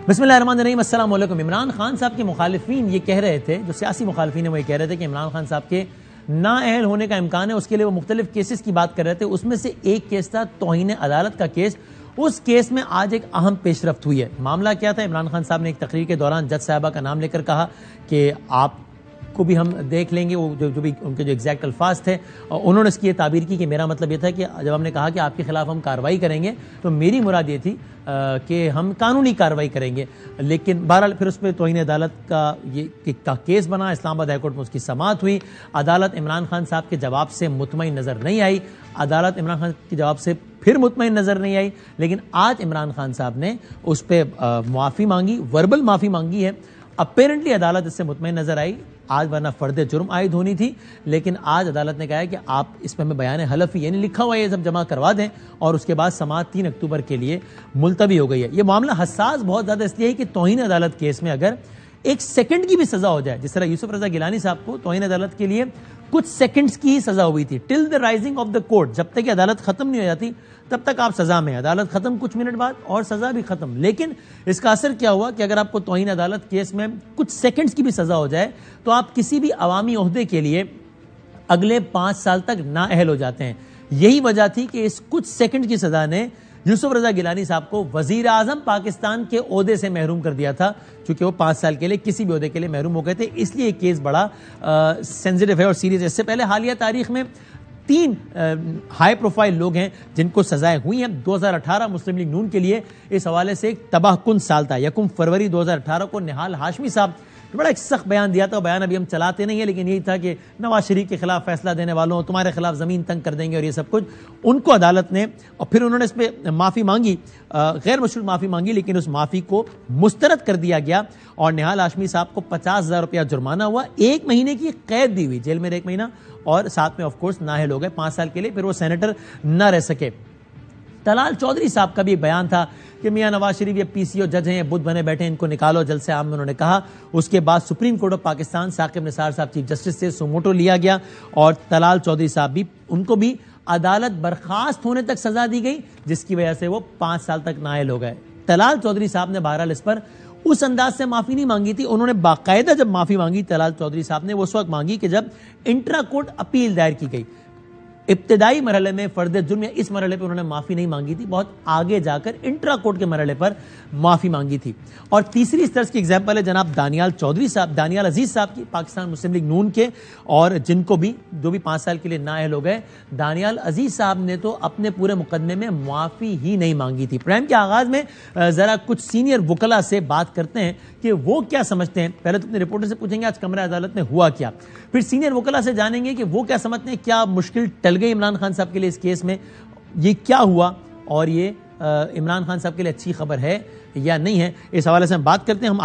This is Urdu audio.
بسم اللہ الرحمن الرحیم، السلام علیکم۔ عمران خان صاحب کے مخالفین یہ کہہ رہے تھے، جو سیاسی مخالفین ہیں وہ یہ کہہ رہے تھے کہ عمران خان صاحب کے نااہل ہونے کا امکان ہے، اس کے لیے وہ مختلف کیسز کی بات کر رہے تھے۔ اس میں سے ایک کیس تھا توہین عدالت کا کیس۔ اس کیس میں آج ایک اہم پیش رفت ہوئی ہے۔ معاملہ کیا تھا؟ عمران خان صاحب نے ایک تقریر کے دوران جج صاحبہ کا نام لے کر کہا کہ آپ کو بھی ہم دیکھ لیں گے، وہ جو بھی ان کے جو ایگزیکٹ الفاظ تھے، انہوں نے اس کی یہ تعبیر کی کہ میرا مطلب یہ تھا کہ جب ہم نے کہا کہ آپ کے خلاف ہم کارروائی کریں گے تو میری مراد یہ تھی کہ ہم قانونی کارروائی کریں گے۔ لیکن بہرحال پھر اس پہ توہین عدالت کا یہ کیس بنا، اسلام آباد ہائی کورٹ میں اس کی سماعت ہوئی۔ عدالت عمران خان صاحب کے جواب سے مطمئن نظر نہیں آئی، عدالت عمران خان کے جواب سے پھر مطمئن نظر نہیں آئی، لیکن آج عمران خان صاحب نے اس پہ معافی مانگی، وربل معافی مانگی ہے۔ اپیرنٹلی عدالت اس سے مطمئن نظر آئی، آج ورنہ فرد جرم عائد ہونی تھی، لیکن آج عدالت نے کہا ہے کہ آپ اس پہ ہمیں بیان حلفی یعنی لکھا ہوا یہ سب جمع کروا دیں، اور اس کے بعد سماعت 3 اکتوبر کے لیے ملتوی ہو گئی ہے۔ یہ معاملہ حساس بہت زیادہ اس لیے ہے کہ توہین عدالت کیس میں اگر ایک سیکنڈ کی بھی سزا ہو جائے، جس طرح یوسف رضا گیلانی صاحب کو توہین عدالت کے لیے کچھ سیکنڈز کی ہی سزا ہوئی تھی، till the rising of the court, جب تک کہ عدالت ختم نہیں ہو جاتی تب تک آپ سزا میں، عدالت ختم کچھ منٹ بعد اور سزا بھی ختم۔ لیکن اس کا اثر کیا ہوا کہ اگر آپ کو توہین عدالت کیس میں کچھ سیکنڈز کی بھی سزا ہو جائے تو آپ کسی بھی عوامی عہدے کے لیے اگلے 5 سال تک نااہل ہو جاتے ہیں۔ یہی وجہ تھی کہ اس کچھ سیکنڈ کی سزا نے یوسف رضا گیلانی صاحب کو وزیر اعظم پاکستان کے عہدے سے محروم کر دیا تھا، چونکہ وہ 5 سال کے لیے کسی بھی عہدے کے لیے محروم ہو گئے تھے۔ اس لیے یہ کیس بڑا سینسیٹیو ہے اور سیریس ہے۔ اس سے پہلے حالیہ تاریخ میں 3 ہائی پروفائل لوگ ہیں جن کو سزائیں ہوئی ہیں۔ 2018 مسلم لیگ نون کے لیے اس حوالے سے ایک تباہ کن سال تھا۔ 1 فروری 2018 کو نہال ہاشمی صاحب بڑا ایک سخت بیان دیا تھا، وہ بیان ابھی ہم چلاتے نہیں ہیں، لیکن یہی تھا کہ نواز شریف کے خلاف فیصلہ دینے والوں تمہارے خلاف زمین تنگ کر دیں گے اور یہ سب کچھ۔ ان کو عدالت نے، اور پھر انہوں نے اس پہ معافی مانگی، غیر مشروط معافی مانگی، لیکن اس معافی کو مسترد کر دیا گیا اور نہال ہاشمی صاحب کو 50,000 روپیہ جرمانہ ہوا، 1 مہینے کی قید دی ہوئی، جیل میں 1 مہینہ، اور ساتھ میں آف کورس نااہل ہو گئے 5 سال کے لیے، پھر وہ سینیٹر نہ رہ سکے۔ طلال چودھری صاحب کا بھی ایک بیان تھا کہ میاں نواز شریف یہ پی سی او جج ہیں، یہ بدھ بنے بیٹھے ہیں، ان کو نکالو جلسے عام میں، انہوں نے کہا۔ اس کے بعد supreme court of Pakistan Saqib Nisar صاحب چیف جسٹس سے سوموٹو لیا گیا اور طلال چودھری صاحب بھی، ان کو بھی عدالت برخاست ہونے تک سزا دی گئی، جس کی وجہ سے وہ 5 سال تک نااہل ہو گئے۔ طلال چودھری صاحب نے بہرحال اس پر اس انداز سے معافی نہیں مانگی تھی، انہوں نے باقاعدہ جب معافی مانگی طلال چودھری صاحب نے، وہ اس وقت مانگی کہ جب انٹرا کورٹ اپیل دائر کی گئی۔ ابتدائی مرحلے میں فرد جرم یا اس مرحلے پر انہوں نے معافی نہیں مانگی تھی، بہت آگے جا کر انٹرا کورٹ کے مرحلے پر معافی مانگی تھی۔ اور تیسری اس طرح کی ایگزامپل ہے جناب دانیال چودھری صاحب، دانیال عزیز صاحب کی، پاکستان مسلم لیگ نون کے، اور جن کو بھی جو بھی 5 سال کے لیے نااہل ہو گئے۔ دانیال عزیز صاحب نے تو اپنے پورے مقدمے میں معافی ہی نہیں مانگی تھی۔ پروگرام کے آغاز میں ذرا کچھ سینئر وکلا سے بات کرتے ہیں کہ وہ کیا سمجھتے ہیں۔ پہلے تو اپنے رپورٹر سے پوچھیں گے آج کمرہ عدالت میں ہوا کیا، پھر سینئر وکلا سے جانیں گے کہ وہ کیا سمجھتے ہیں، کیا مشکل ٹل گئی عمران خان صاحب کے لیے اس کیس میں، یہ کیا ہوا اور یہ عمران خان صاحب کے لیے اچھی خبر ہے یا نہیں ہے۔ اس حوالے سے ہم بات کرتے ہیں۔ ہم